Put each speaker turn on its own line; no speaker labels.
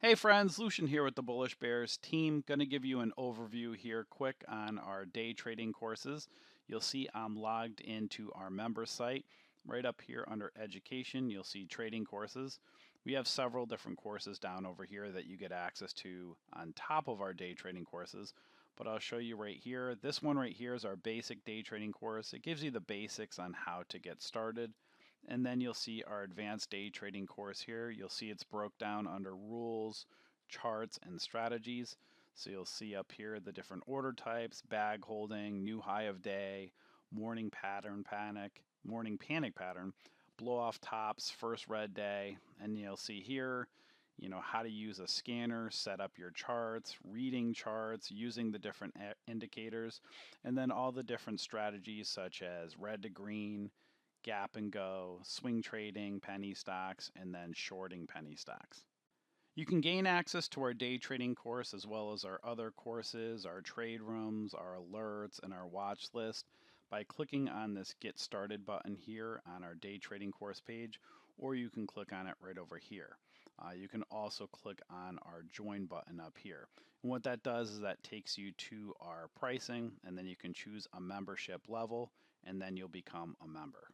Hey friends, Lucian here with the Bullish Bears team. Going to give you an overview here quick on our day trading courses. You'll see I'm logged into our member site. Right up here under education, you'll see trading courses. We have several different courses down over here that you get access to on top of our day trading courses, but I'll show you right here. This one right here is our basic day trading course. It gives you the basics on how to get started. And then you'll see our advanced day trading course here. You'll see it's broke down under rules, charts, and strategies. So you'll see up here the different order types: bag holding, new high of day, morning panic pattern, blow off tops, first red day. And you'll see here, how to use a scanner, set up your charts, reading charts, using the different indicators, and then all the different strategies such as red to green, gap and go, swing trading, penny stocks, and then shorting penny stocks. You can gain access to our day trading course as well as our other courses, our trade rooms, our alerts, and our watch list by clicking on this Get Started button here on our day trading course page, or you can click on it right over here. You can also click on our Join button up here. And what that does is that takes you to our pricing, and then you can choose a membership level, and then you'll become a member.